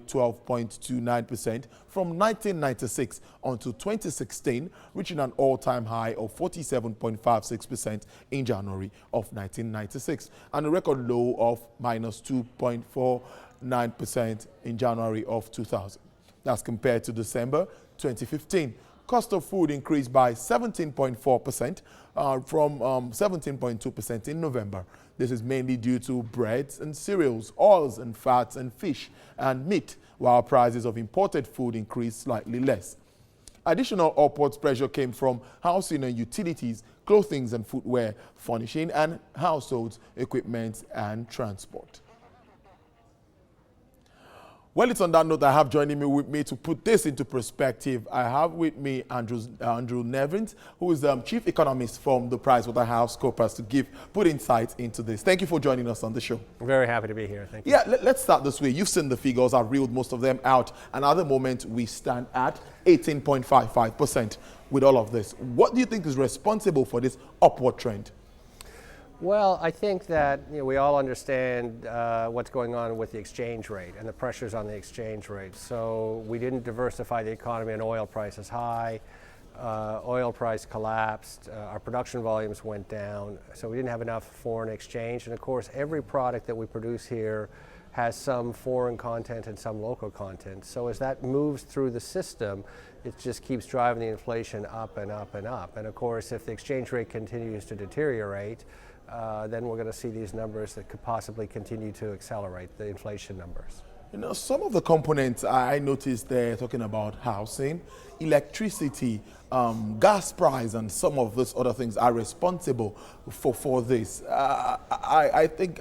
12.29% from 1996 until 2016, reaching an all-time high of 47.56% in January of 1996, and a record low of minus 2.49% in January of 2000. That's compared to December 2015. Cost of food increased by 17.4% from 17.2% in November. This is mainly due to breads and cereals, oils and fats and fish and meat, while prices of imported food increased slightly less. Additional upward pressure came from housing and utilities, clothing and footwear, furnishing and household equipment and transport. Well, it's on that note I have joining me with me to put this into perspective. I have with me Andrew Nevin, who is the chief economist from the PricewaterhouseCoopers, to put insight into this. Thank you for joining us on the show. I'm very happy to be here. Thank you. Yeah, let's start this way. You've seen the figures. I've reeled most of them out. And at the moment, we stand at 18.55% with all of this. What do you think is responsible for this upward trend? Well, I think that we all understand what's going on with the exchange rate and the pressures on the exchange rate. So we didn't diversify the economy, and oil prices high. Oil price collapsed. Our production volumes went down. So we didn't have enough foreign exchange. And of course, every product that we produce here has some foreign content and some local content. So as that moves through the system, it just keeps driving the inflation up and up and up. And of course, if the exchange rate continues to deteriorate, then we're going to see these numbers that could possibly continue to accelerate the inflation numbers. You know, some of the components I noticed they're talking about housing, electricity, gas price, and some of those other things are responsible for this. I think,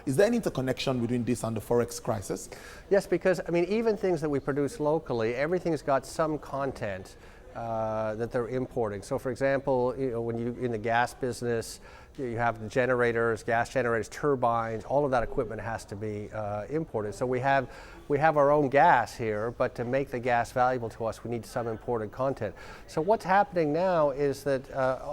is there any interconnection between this and the Forex crisis? Yes, because, I mean, even things that we produce locally, everything's got some content that they're importing. So, for example, when you in the gas business, you have the generators, gas generators, turbines. All of that equipment has to be imported. So we have our own gas here, but to make the gas valuable to us, we need some imported content. So what's happening now is that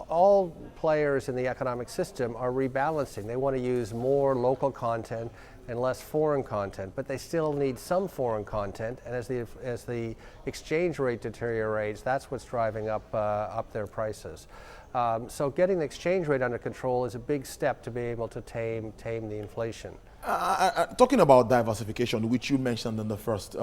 all players in the economic system are rebalancing. They want to use more local content and less foreign content, but they still need some foreign content. And as the exchange rate deteriorates, that's what's driving up their prices. So getting the exchange rate under control is a big step to be able to tame the inflation. Talking about diversification, which you mentioned in the first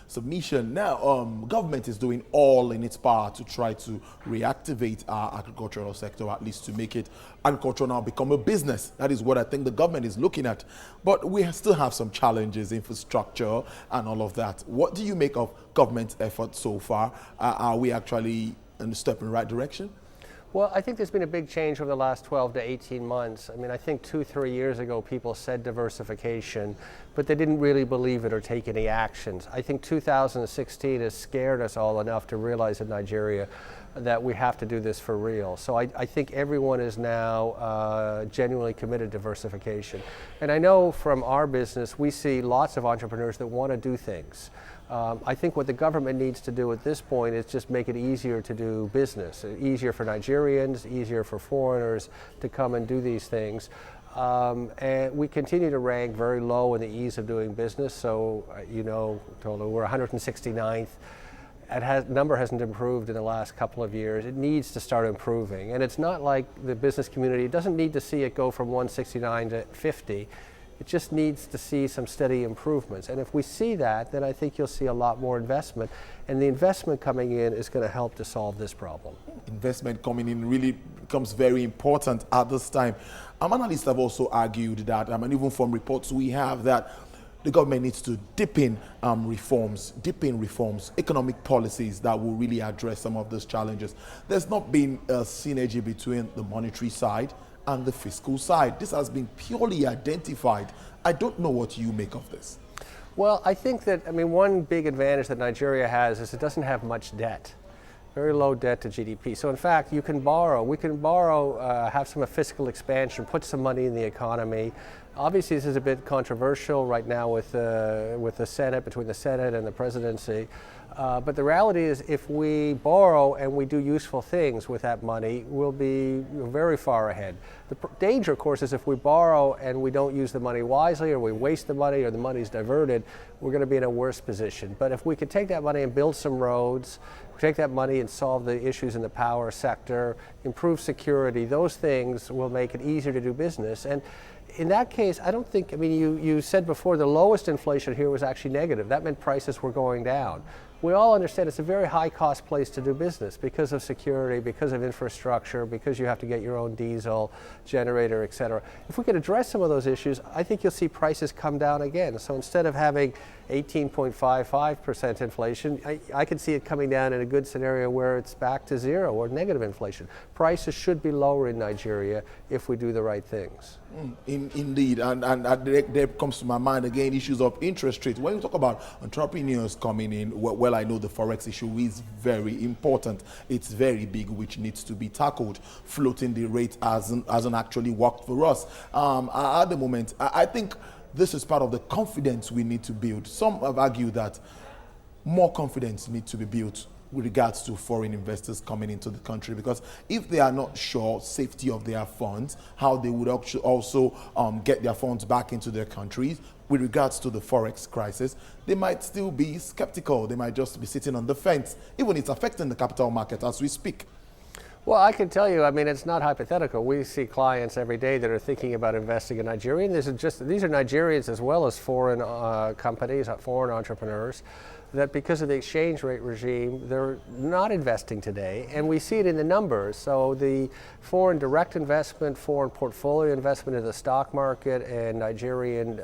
submission, now government is doing all in its power to try to reactivate our agricultural sector, at least to make agriculture now become a business. That is what I think the government is looking at. But we still have some challenges, infrastructure and all of that. What do you make of government's efforts so far? Are we actually in a step in the right direction? Well, I think there's been a big change over the last 12 to 18 months. I mean, I think 2-3 years ago people said diversification, but they didn't really believe it or take any actions. I think 2016 has scared us all enough to realize in Nigeria that we have to do this for real. So I think everyone is now genuinely committed to diversification. And I know from our business, we see lots of entrepreneurs that want to do things. I think what the government needs to do at this point is just make it easier to do business, easier for Nigerians, easier for foreigners to come and do these things. And we continue to rank very low in the ease of doing business. So, we're 169th. Number hasn't improved in the last couple of years. It needs to start improving. And it's not like the business community, it doesn't need to see it go from 169 to 50. It just needs to see some steady improvements. And if we see that, then I think you'll see a lot more investment. And the investment coming in is going to help to solve this problem. Investment coming in really becomes very important at this time. Analysts have also argued that, and even from reports we have, that the government needs to deep in reforms, economic policies that will really address some of those challenges. There's not been a synergy between the monetary side and the fiscal side. This has been purely identified. I don't know what you make of this. Well, I think that, one big advantage that Nigeria has is it doesn't have much debt. Very low debt to GDP. So in fact, we can borrow, have some fiscal expansion, put some money in the economy, Obviously, this is a bit controversial right now with the Senate, between the Senate and the presidency. But the reality is, if we borrow and we do useful things with that money, we'll be very far ahead. The danger, of course, is if we borrow and we don't use the money wisely, or we waste the money, or the money's diverted, we're going to be in a worse position. But if we could take that money and build some roads, take that money and solve the issues in the power sector, improve security, those things will make it easier to do business. And in that case, I don't think, I mean, you said before the lowest inflation here was actually negative. That meant prices were going down. We all understand it's a very high cost place to do business because of security, because of infrastructure, because you have to get your own diesel generator, et cetera. If we could address some of those issues, I think you'll see prices come down again. So instead of having 18.55% inflation, I could see it coming down in a good scenario where it's back to zero or negative inflation. Prices should be lower in Nigeria if we do the right things. Indeed, and there comes to my mind again issues of interest rates. When you talk about entrepreneurs coming in, well, I know the forex issue is very important. It's very big, which needs to be tackled. Floating the rate hasn't actually worked for us at the moment. I think this is part of the confidence we need to build. Some have argued that more confidence needs to be built with regards to foreign investors coming into the country, because if they are not sure safety of their funds, how they would also get their funds back into their countries with regards to the forex crisis, they might still be skeptical. They might just be sitting on the fence, even it's affecting the capital market as we speak. Well, I can tell you, I mean, it's not hypothetical. We see clients every day that are thinking about investing in Nigeria. And these are Nigerians as well as foreign companies, foreign entrepreneurs, that because of the exchange rate regime, they're not investing today. And we see it in the numbers. So the foreign direct investment, foreign portfolio investment in the stock market and Nigerian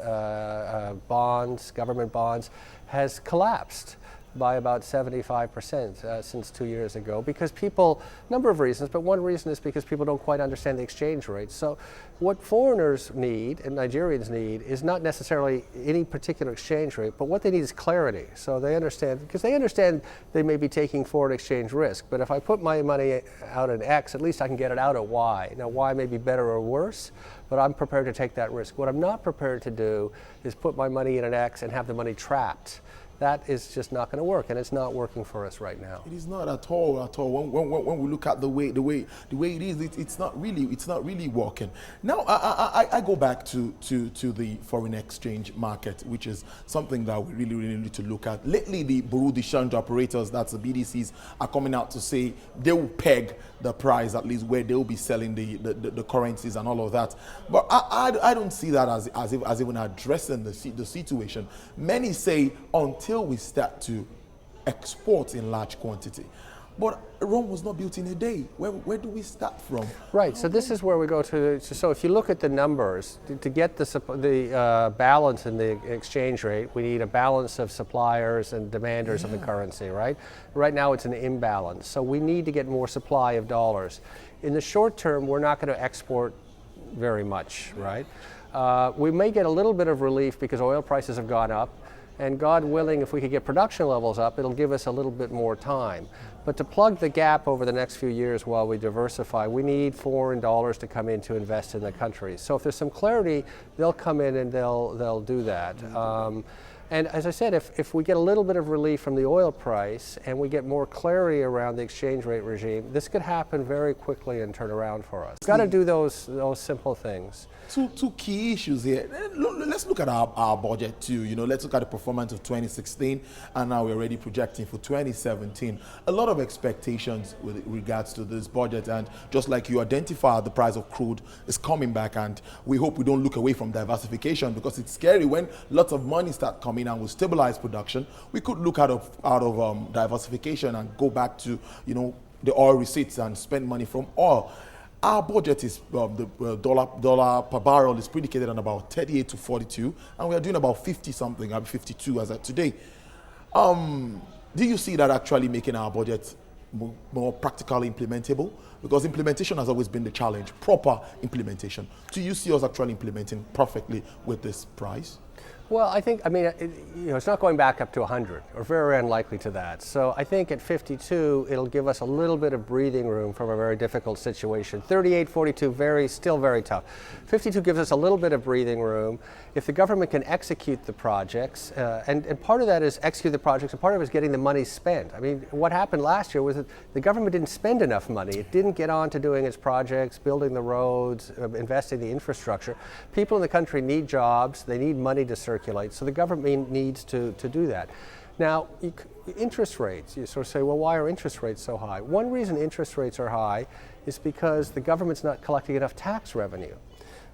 bonds, government bonds, has collapsed by about 75% since 2 years ago, because people, number of reasons, but one reason is because people don't quite understand the exchange rate. So what foreigners need and Nigerians need is not necessarily any particular exchange rate, but what they need is clarity. So they understand, because they understand they may be taking foreign exchange risk, but if I put my money out at X, at least I can get it out at Y. Now Y may be better or worse, but I'm prepared to take that risk. What I'm not prepared to do is put my money in an X and have the money trapped. That is just not going to work, and it's not working for us right now. It is not at all. When we look at the way it is, it's not really working. Now I go back to the foreign exchange market, which is something that we really need to look at. Lately, the Bureau de Change operators, that's the BDCs, are coming out to say they will peg the price at least where they will be selling the currencies and all of that. But I don't see that as even addressing the situation. Many say until we start to export in large quantity. But Rome was not built in a day. Where do we start from? Right, so this is where we go to. So if you look at the numbers, to get the balance in the exchange rate, we need a balance of suppliers and demanders of the currency, right? Right now it's an imbalance. So we need to get more supply of dollars. In the short term, we're not going to export very much, right? We may get a little bit of relief because oil prices have gone up. And God willing, if we could get production levels up, it'll give us a little bit more time. But to plug the gap over the next few years while we diversify, we need foreign dollars to come in to invest in the country. So if there's some clarity, they'll come in and they'll do that. And as I said, if we get a little bit of relief from the oil price and we get more clarity around the exchange rate regime, this could happen very quickly and turn around for us. Got to do those simple things. Two key issues here. Let's look at our budget too. Let's look at the performance of 2016, and now we're already projecting for 2017. A lot of expectations with regards to this budget, and just like you identified, the price of crude is coming back, and we hope we don't look away from diversification, because it's scary when lots of money start coming and will stabilize production. We could look out of diversification and go back to the oil receipts and spend money from oil. Our budget is the dollar per barrel is predicated on about 38 to 42, and we are doing about 50 something, 52 as of today. Do you see that actually making our budget more practically implementable? Because implementation has always been the challenge, proper implementation. Do you see us actually implementing perfectly with this price? Well, I think, it's not going back up to 100, or very unlikely to that. So I think at 52, it'll give us a little bit of breathing room from a very difficult situation. 38, 42, still very tough. 52 gives us a little bit of breathing room. If the government can execute the projects, and part of that is execute the projects, and part of it is getting the money spent. I mean, what happened last year was that the government didn't spend enough money. It didn't get on to doing its projects, building the roads, investing in the infrastructure. People in the country need jobs. They need money to circulate. So the government needs to do that. Now, interest rates, you sort of say, well, why are interest rates so high? One reason interest rates are high is because the government's not collecting enough tax revenue.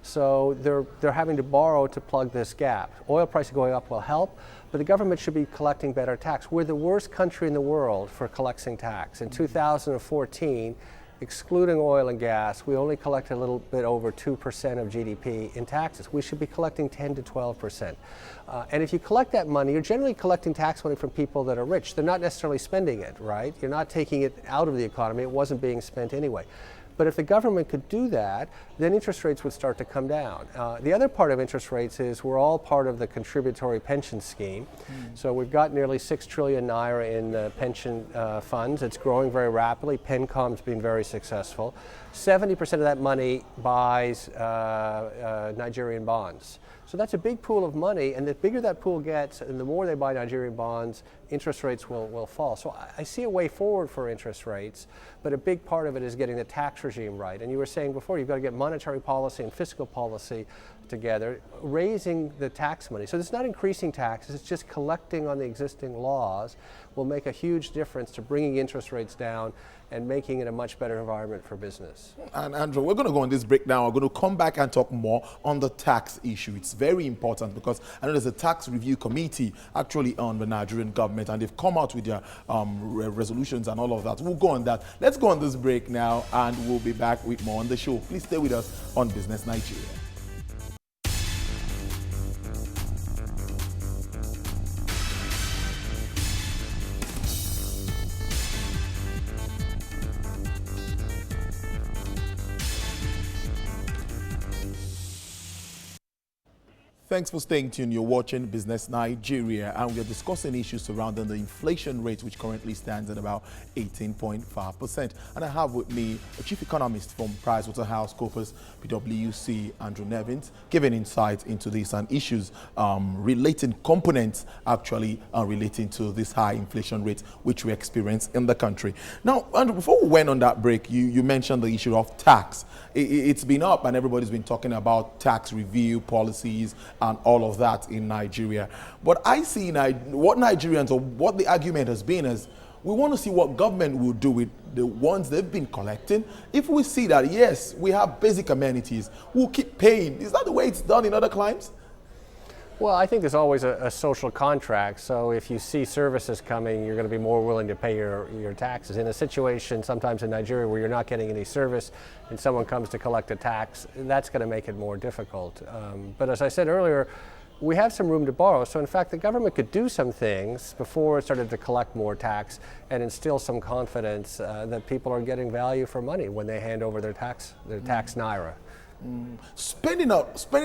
So they're having to borrow to plug this gap. Oil prices going up will help, but the government should be collecting better tax. We're the worst country in the world for collecting tax. In 2014, excluding oil and gas, we only collect a little bit over 2% of GDP in taxes. We should be collecting 10 to 12%. And if you collect that money, you're generally collecting tax money from people that are rich. They're not necessarily spending it, right? You're not taking it out of the economy. It wasn't being spent anyway. But if the government could do that, then interest rates would start to come down. The other part of interest rates is we're all part of the contributory pension scheme. So we've got nearly 6 trillion naira in pension funds. It's growing very rapidly. PENCOM's been very successful. 70% of that money buys Nigerian bonds. So that's a big pool of money, and the bigger that pool gets and the more they buy Nigerian bonds, interest rates will fall. So I see a way forward for interest rates, but a big part of it is getting the tax regime right. And you were saying before, you've got to get monetary policy and fiscal policy together, raising the tax money. So it's not increasing taxes, it's just collecting on the existing laws will make a huge difference to bringing interest rates down and making it a much better environment for business. And Andrew, we're going to go on this break now. We're going to come back and talk more on the tax issue. It's very important because I know there's a tax review committee actually on the Nigerian government, and they've come out with their resolutions and all of that. We'll go on that. Let's go on this break now, and we'll be back with more on the show. Please stay with us on Business Nigeria. Thanks for staying tuned. You're watching Business Nigeria, and we're discussing issues surrounding the inflation rate, which currently stands at about 18.5%. And I have with me a chief economist from PricewaterhouseCoopers, PwC, Andrew Nevin, giving insight into this and issues relating components actually relating to this high inflation rate which we experience in the country. Now, Andrew, before we went on that break, you mentioned the issue of tax. It's been up, and everybody's been talking about tax review policies and all of that in Nigeria. But I see what Nigerians, or what the argument has been, is we want to see what government will do with the ones they've been collecting. If we see that, yes, we have basic amenities, we'll keep paying. Is that the way it's done in other climes? Well, I think there's always a social contract. So if you see services coming, you're going to be more willing to pay your taxes. In a situation sometimes in Nigeria where you're not getting any service and someone comes to collect a tax, that's going to make it more difficult. But as I said earlier, we have some room to borrow. So in fact, the government could do some things before it started to collect more tax and instill some confidence that people are getting value for money when they hand over their tax naira. Spending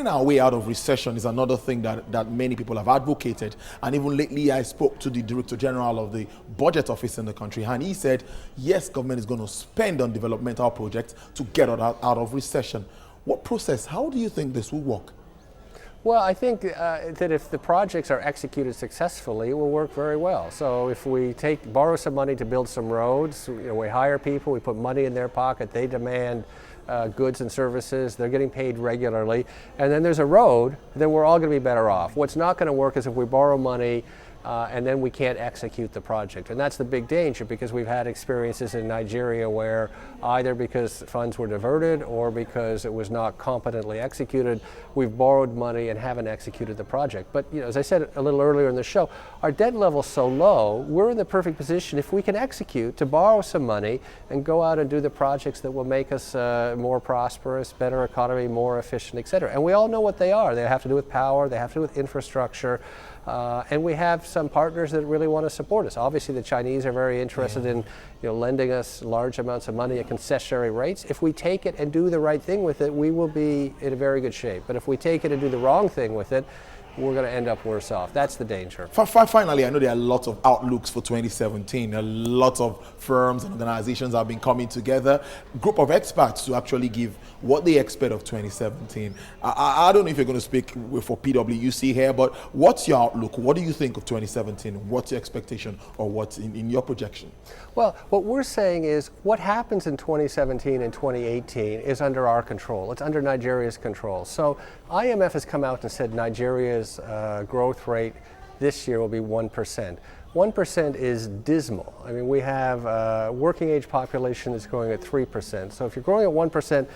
our way out of recession is another thing that many people have advocated. And even lately, I spoke to the Director General of the Budget Office in the country, and he said, yes, government is going to spend on developmental projects to get out of recession. What process? How do you think this will work? Well, I think that if the projects are executed successfully, it will work very well. So if we borrow some money to build some roads, we hire people, we put money in their pocket, they demand goods and services, they're getting paid regularly, and then there's a road, then we're all going to be better off. What's not going to work is if we borrow money and then we can't execute the project. And that's the big danger, because we've had experiences in Nigeria where either because funds were diverted or because it was not competently executed, we've borrowed money and haven't executed the project. But as I said a little earlier in the show, our debt level's so low, we're in the perfect position, if we can execute, to borrow some money and go out and do the projects that will make us more prosperous, better economy, more efficient, et cetera. And we all know what they are. They have to do with power, they have to do with infrastructure, and we have some partners that really want to support us. Obviously, the Chinese are very interested in lending us large amounts of money at concessionary rates. If we take it and do the right thing with it, we will be in a very good shape. But if we take it and do the wrong thing with it, we're going to end up worse off. That's the danger. Finally, I know there are lots of outlooks for 2017. A lot of firms and organizations have been coming together, group of experts to actually give what they expect of 2017. I don't know if you're going to speak for PwC here, but what's your outlook? What do you think of 2017? What's your expectation, or what's in your projection? Well, what we're saying is what happens in 2017 and 2018 is under our control. It's under Nigeria's control. So IMF has come out and said Nigeria's growth rate this year will be 1%. 1% is dismal. I mean, we have a working age population that's growing at 3%. So if you're growing at 1%,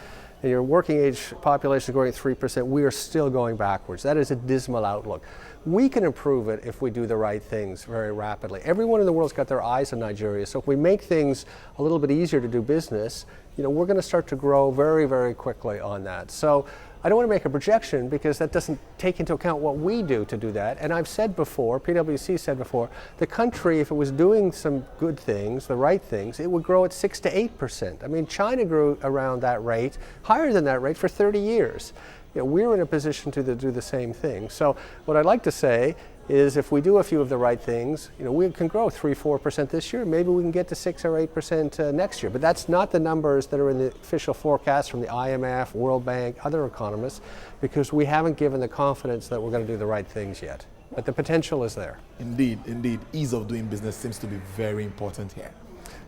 and your working age population is growing at 3%, we are still going backwards. That is a dismal outlook. We can improve it if we do the right things very rapidly. Everyone in the world's got their eyes on Nigeria, so if we make things a little bit easier to do business, we're going to start to grow very, very quickly on that. So I don't want to make a projection because that doesn't take into account what we do to do that. And I've said before, PwC said before, the country, if it was doing some good things, the right things, it would grow at 6 to 8%. I mean, China grew around that rate, higher than that rate for 30 years. We're in a position to do the same thing. So what I'd like to say is if we do a few of the right things, we can grow 3-4% this year. Maybe we can get to 6 or 8% next year. But that's not the numbers that are in the official forecast from the IMF, World Bank, other economists, because we haven't given the confidence that we're going to do the right things yet. But the potential is there. Indeed, indeed. Ease of doing business seems to be very important here.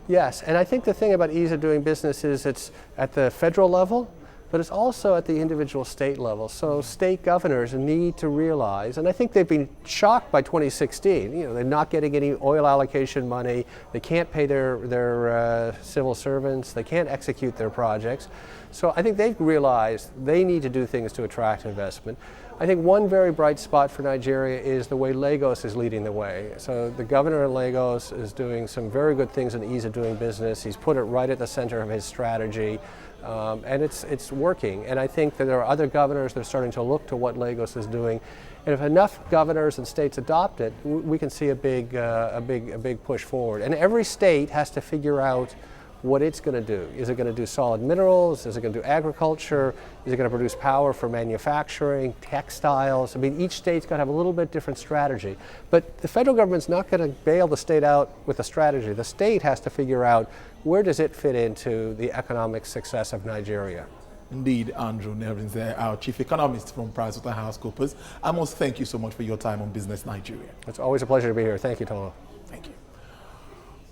Yes, and I think the thing about ease of doing business is it's at the federal level, but it's also at the individual state level. So state governors need to realize, and I think they've been shocked by 2016, they're not getting any oil allocation money, they can't pay their civil servants, they can't execute their projects. So I think they've realized they need to do things to attract investment. I think one very bright spot for Nigeria is the way Lagos is leading the way. So the governor of Lagos is doing some very good things in ease of doing business. He's put it right at the center of his strategy. And it's working. And I think that there are other governors that are starting to look to what Lagos is doing. And if enough governors and states adopt it, we can see a big push forward. And every state has to figure out what it's going to do. Is it going to do solid minerals? Is it going to do agriculture? Is it going to produce power for manufacturing, textiles? I mean, each state's got to have a little bit different strategy. But the federal government's not going to bail the state out with a strategy. The state has to figure out where does it fit into the economic success of Nigeria. Indeed, Andrew Nevin, our chief economist from PricewaterhouseCoopers. I must thank you so much for your time on Business Nigeria. It's always a pleasure to be here. Thank you, Tolo. Thank you.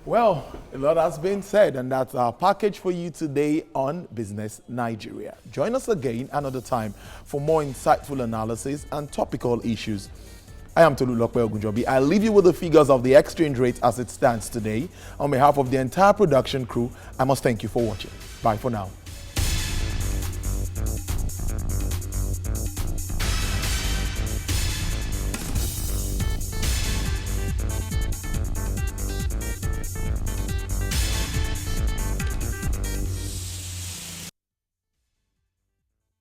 Well, a lot has been said, and that's our package for you today on Business Nigeria. Join us again another time for more insightful analysis and topical issues. I am Tolu Lokpe Ogunjobi. I leave you with the figures of the exchange rate as it stands today. On behalf of the entire production crew, I must thank you for watching. Bye for now.